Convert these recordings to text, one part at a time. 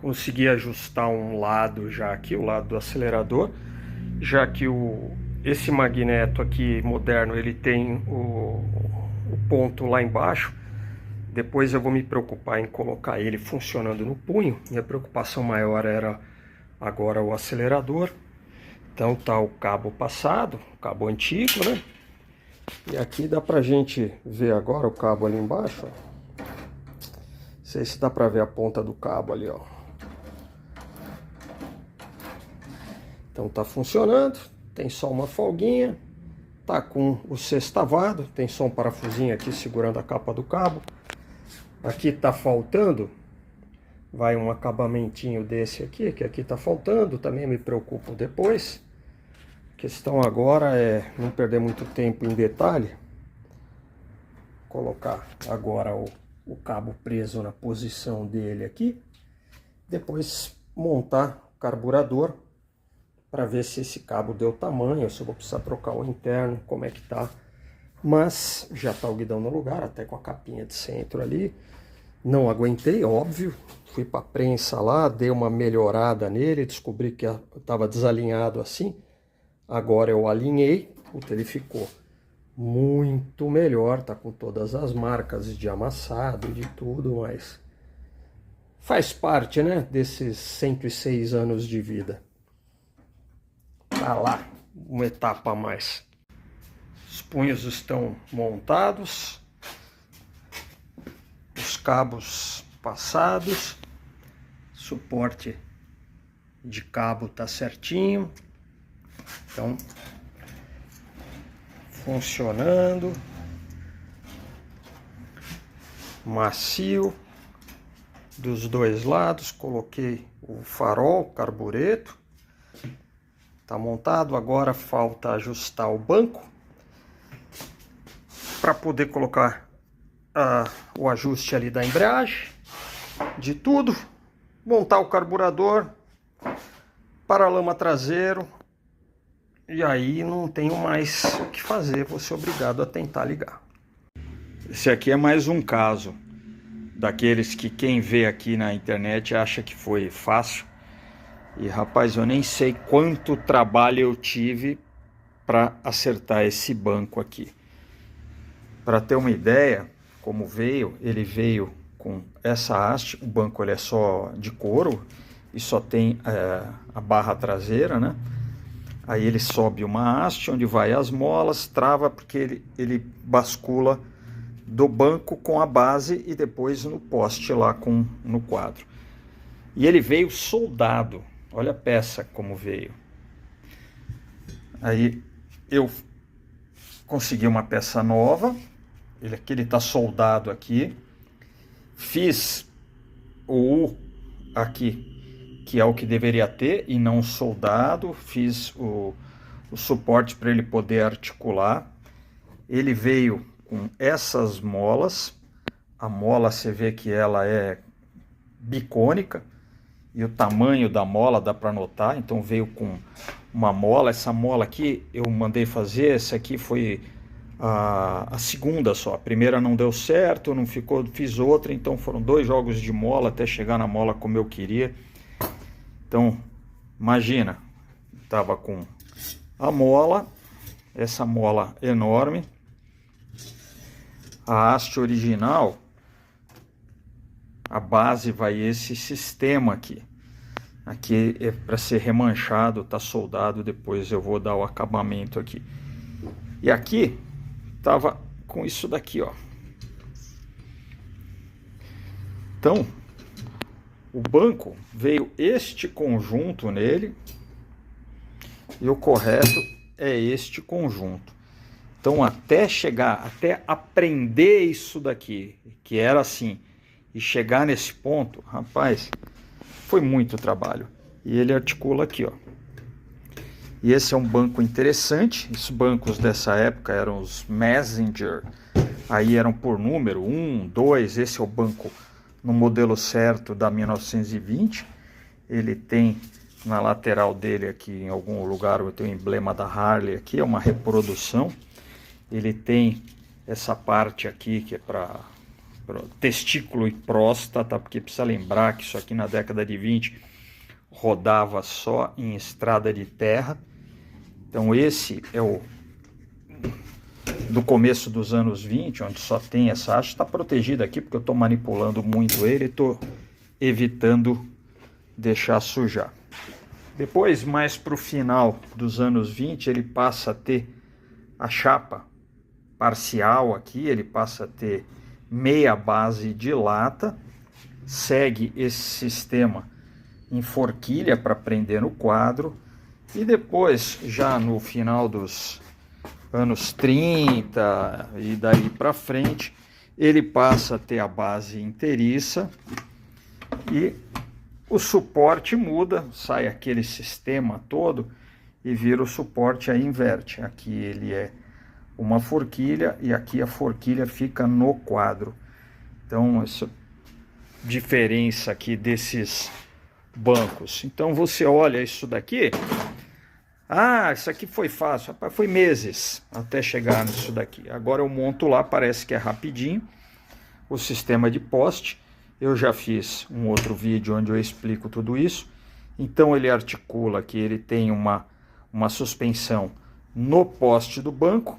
Consegui ajustar um lado já aqui, o lado do acelerador, já que esse magneto aqui moderno, ele tem o ponto lá embaixo. Depois eu vou me preocupar em colocar ele funcionando no punho. Minha preocupação maior era agora o acelerador. Então tá o cabo passado, o cabo antigo, né? E aqui dá pra gente ver agora o cabo ali embaixo, ó. Não sei se dá pra ver a ponta do cabo ali, ó. Então tá funcionando, tem só uma folguinha, tá com o sextavado, tem só um parafusinho aqui segurando a capa do cabo. Aqui tá faltando, vai um acabamentinho desse aqui, que aqui tá faltando, também me preocupo depois. A questão agora é não perder muito tempo em detalhe. Colocar agora o cabo preso na posição dele aqui. Depois montar o carburador para ver se esse cabo deu tamanho, se eu vou precisar trocar o interno, como é que tá. Mas já tá o guidão no lugar, até com a capinha de centro ali. Não aguentei, óbvio. Fui para a prensa lá, dei uma melhorada nele, descobri que estava desalinhado assim. Agora eu alinhei, puta, ele ficou muito melhor, tá com todas as marcas de amassado e de tudo, mas faz parte, né, desses 106 anos de vida. Tá lá, uma etapa a mais. Os punhos estão montados, os cabos passados, suporte de cabo tá certinho. Então, funcionando, macio dos dois lados. Coloquei o farol, carbureto, tá montado. Agora falta ajustar o banco para poder colocar o ajuste ali da embreagem, de tudo, montar o carburador, paralama traseiro. E aí não tenho mais o que fazer, vou ser obrigado a tentar ligar. Esse aqui é mais um caso daqueles que quem vê aqui na internet acha que foi fácil. E rapaz, eu nem sei quanto trabalho eu tive para acertar esse banco aqui. Para ter uma ideia, como veio, ele veio com essa haste. O banco ele é só de couro e só tem a barra traseira, né? Aí ele sobe uma haste onde vai as molas, trava porque ele bascula do banco com a base e depois no poste lá no quadro. E ele veio soldado, olha a peça como veio. Aí eu consegui uma peça nova, ele está soldado aqui. Fiz o U aqui, que é o que deveria ter, e não soldado. Fiz o suporte para ele poder articular. Ele veio com essas molas. A mola você vê que ela é bicônica, e o tamanho da mola dá para notar. Então veio com uma mola. Essa mola aqui eu mandei fazer, essa aqui foi a segunda só. A primeira não deu certo, não ficou, fiz outra, então foram 2 jogos de mola até chegar na mola como eu queria. Então, imagina, estava com a mola, essa mola enorme, a haste original, a base vai esse sistema aqui. Aqui é para ser remanchado, tá soldado, depois eu vou dar o acabamento aqui. E aqui tava com isso daqui, ó. Então, o banco veio este conjunto nele e o correto é este conjunto. Então até aprender isso daqui, que era assim, e chegar nesse ponto, rapaz, foi muito trabalho. E ele articula aqui, ó. E esse é um banco interessante. Os bancos dessa época eram os Messenger, aí eram por número, 1, 2, esse é o banco no modelo certo da 1920, ele tem na lateral dele aqui, em algum lugar, tem o emblema da Harley aqui, é uma reprodução. Ele tem essa parte aqui que é para testículo e próstata, porque precisa lembrar que isso aqui na década de 20 rodava só em estrada de terra. Então esse é o do começo dos anos 20, onde só tem essa haste. Está protegido aqui porque eu estou manipulando muito ele e estou evitando deixar sujar. Depois, mais para o final dos anos 20, ele passa a ter a chapa parcial aqui, ele passa a ter meia base de lata, segue esse sistema em forquilha para prender no quadro, e depois, já no final dos anos 30 e daí para frente, ele passa a ter a base inteiriça e o suporte muda, sai aquele sistema todo e vira o suporte, aí inverte. Aqui ele é uma forquilha e aqui a forquilha fica no quadro. Então essa diferença aqui desses bancos. Então você olha isso daqui, isso aqui foi fácil, rapaz, foi meses até chegar nisso daqui. Agora eu monto lá, parece que é rapidinho. O sistema de poste, eu já fiz um outro vídeo onde eu explico tudo isso. Então ele articula que ele tem uma suspensão no poste do banco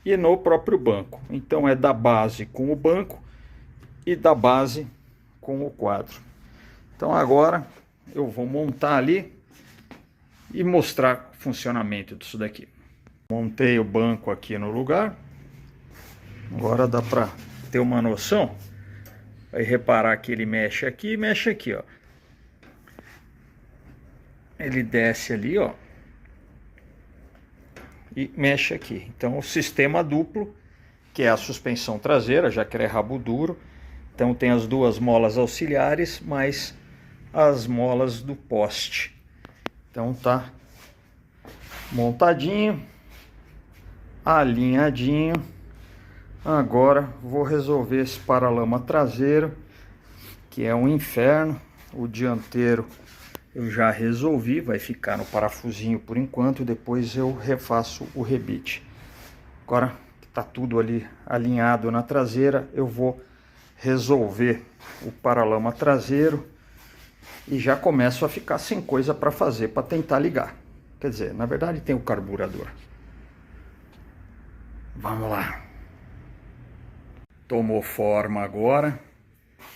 e no próprio banco. Então é da base com o banco e da base com o quadro. Então agora eu vou montar ali e mostrar o funcionamento disso daqui. Montei o banco aqui no lugar. Agora dá para ter uma noção. Vai reparar que ele mexe aqui e mexe aqui, ó. Ele desce ali, ó, e mexe aqui. Então o sistema duplo, que é a suspensão traseira, já que ele é rabo duro. Então tem as duas molas auxiliares, mais as molas do poste. Então tá montadinho, alinhadinho. Agora vou resolver esse paralama traseiro, que é um inferno. O dianteiro eu já resolvi, vai ficar no parafusinho por enquanto, depois eu refaço o rebite. Agora que tá tudo ali alinhado na traseira, eu vou resolver o paralama traseiro e já começo a ficar sem coisa para fazer, para tentar ligar. Quer dizer, na verdade tem o carburador. Vamos lá. Tomou forma agora,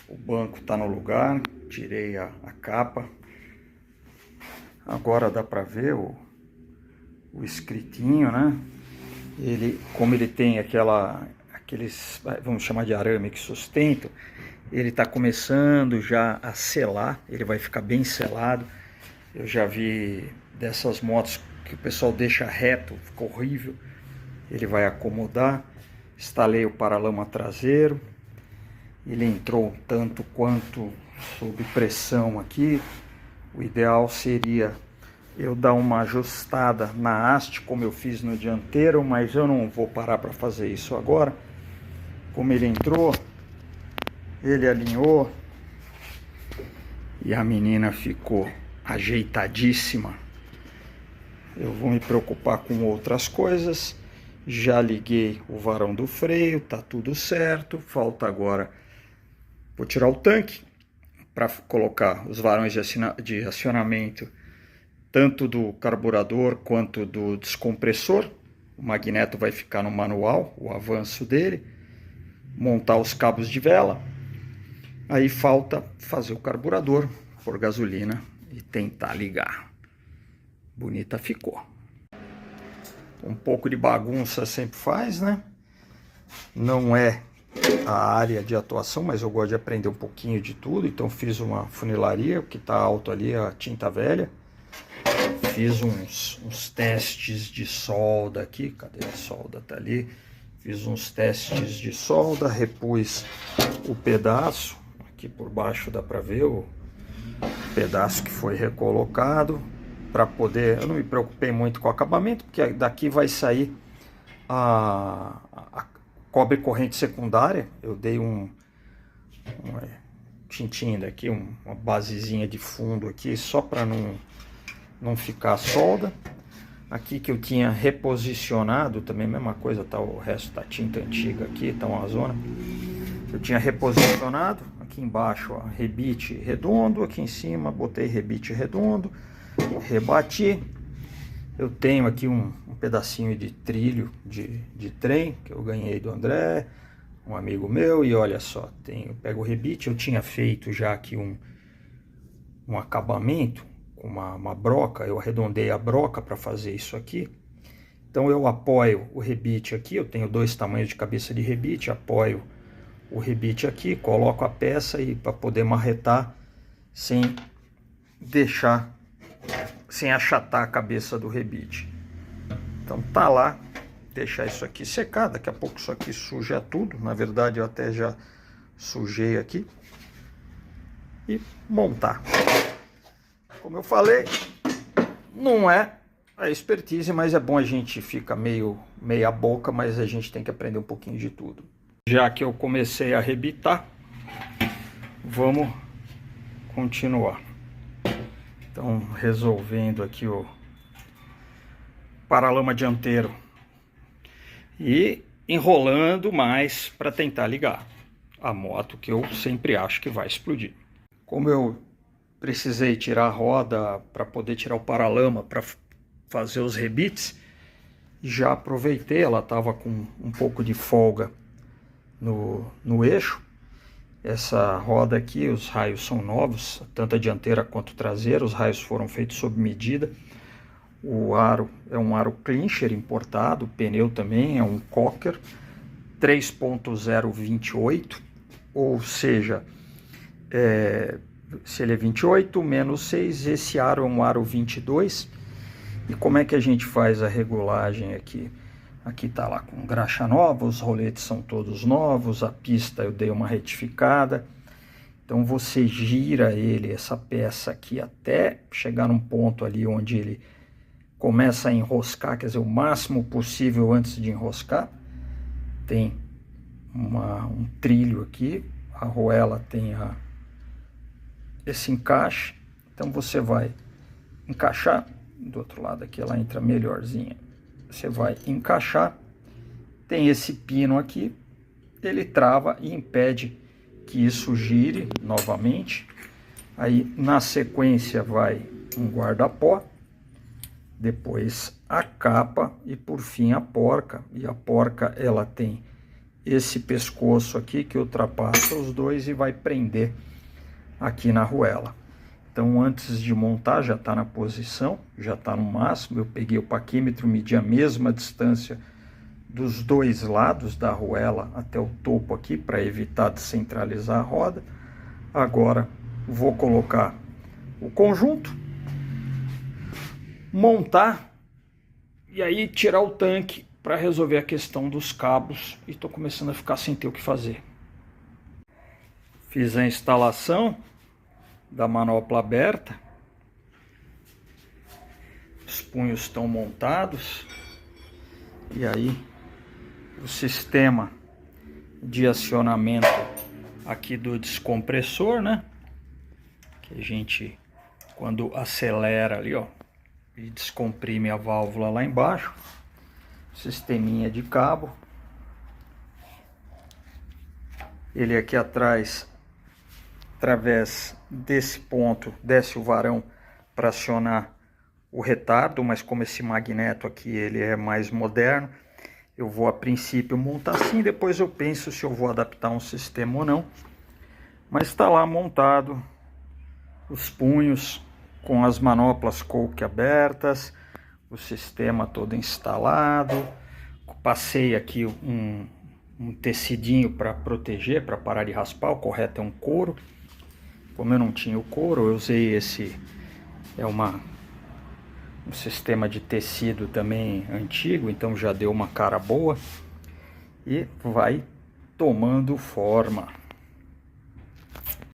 o banco está no lugar, tirei a capa. Agora dá para ver o escritinho, né? Ele, como ele tem aqueles, vamos chamar de arame que sustenta, ele está começando já a selar, ele vai ficar bem selado. Eu já vi dessas motos que o pessoal deixa reto, fica horrível. Ele vai acomodar. Instalei o paralama traseiro, ele entrou um tanto quanto sob pressão aqui. O ideal seria eu dar uma ajustada na haste, como eu fiz no dianteiro, mas eu não vou parar para fazer isso agora. Como ele entrou, ele alinhou e a menina ficou ajeitadíssima. Eu vou me preocupar com outras coisas. Já liguei o varão do freio, tá tudo certo. Falta agora, vou tirar o tanque para colocar os varões de acionamento, tanto do carburador quanto do descompressor. O magneto vai ficar no manual, o avanço dele. Montar os cabos de vela. Aí falta fazer o carburador, pôr gasolina e tentar ligar. Bonita ficou. Um pouco de bagunça sempre faz, né? Não é a área de atuação, mas eu gosto de aprender um pouquinho de tudo. Então fiz uma funilaria, o que está alto ali é a tinta velha. Fiz uns testes de solda aqui, cadê a solda? Tá ali. Fiz uns testes de solda, repus o pedaço, aqui por baixo dá para ver o pedaço que foi recolocado. Para poder, eu não me preocupei muito com o acabamento, porque daqui vai sair a cobre corrente secundária. Eu dei uma tintinha daqui, uma basezinha de fundo aqui, só para não ficar solda. Aqui que eu tinha reposicionado, também a mesma coisa, tá, o resto da tinta antiga aqui, tá uma zona. Eu tinha reposicionado aqui embaixo, ó, rebite redondo, aqui em cima botei rebite redondo, rebati. Eu tenho aqui um pedacinho de trilho de trem que eu ganhei do André, um amigo meu, e olha só, eu pego o rebite. Eu tinha feito já aqui um acabamento com uma broca, eu arredondei a broca para fazer isso aqui. Então eu apoio o rebite aqui, eu tenho 2 tamanhos de cabeça de rebite, apoio o rebite aqui, coloco a peça e para poder marretar sem achatar a cabeça do rebite. Então tá lá, deixar isso aqui secar, daqui a pouco isso aqui suja tudo, na verdade eu até já sujei aqui, e montar. Como eu falei, não é a expertise, mas é bom, a gente fica meia boca, mas a gente tem que aprender um pouquinho de tudo. Já que eu comecei a arrebitar, vamos continuar. Então, resolvendo aqui o paralama dianteiro e enrolando mais para tentar ligar a moto, que eu sempre acho que vai explodir. Como eu precisei tirar a roda para poder tirar o paralama para fazer os rebites, já aproveitei, ela estava com um pouco de folga no eixo. Essa roda aqui, os raios são novos, tanto a dianteira quanto a traseira, os raios foram feitos sob medida. O aro é um aro clincher importado, o pneu também é um Cocker 3.028, ou seja, se ele é 28 menos 6, esse aro é um aro 22. E como é que a gente faz a regulagem aqui? Aqui tá lá com graxa nova, os roletes são todos novos, a pista eu dei uma retificada. Então você gira essa peça aqui até chegar num ponto ali onde ele começa a enroscar, quer dizer, o máximo possível antes de enroscar. Tem um trilho aqui, a arruela tem esse encaixe, então você vai encaixar. Do outro lado aqui ela entra melhorzinha. Você vai encaixar, tem esse pino aqui, ele trava e impede que isso gire novamente. Aí na sequência vai um guarda-pó, depois a capa e por fim a porca. E a porca ela tem esse pescoço aqui que ultrapassa os dois e vai prender aqui na arruela. Então antes de montar já está na posição, já está no máximo. Eu peguei o paquímetro, medi a mesma distância dos dois lados da arruela até o topo aqui para evitar descentralizar a roda. Agora vou colocar o conjunto, montar e aí tirar o tanque para resolver a questão dos cabos, e estou começando a ficar sem ter o que fazer. Fiz a instalação da manopla aberta, os punhos estão montados, e aí o sistema de acionamento aqui do descompressor, né, que a gente quando acelera ali, ó, e descomprime a válvula lá embaixo, sisteminha de cabo, ele aqui atrás, através desse ponto, desce o varão para acionar o retardo, mas como esse magneto aqui ele é mais moderno, eu vou a princípio montar assim, depois eu penso se eu vou adaptar um sistema ou não. Mas está lá montado os punhos com as manoplas coke abertas, o sistema todo instalado. Passei aqui um tecidinho para proteger, para parar de raspar. O correto é um couro. Como eu não tinha o couro, eu usei esse, um sistema de tecido também antigo, então já deu uma cara boa e vai tomando forma.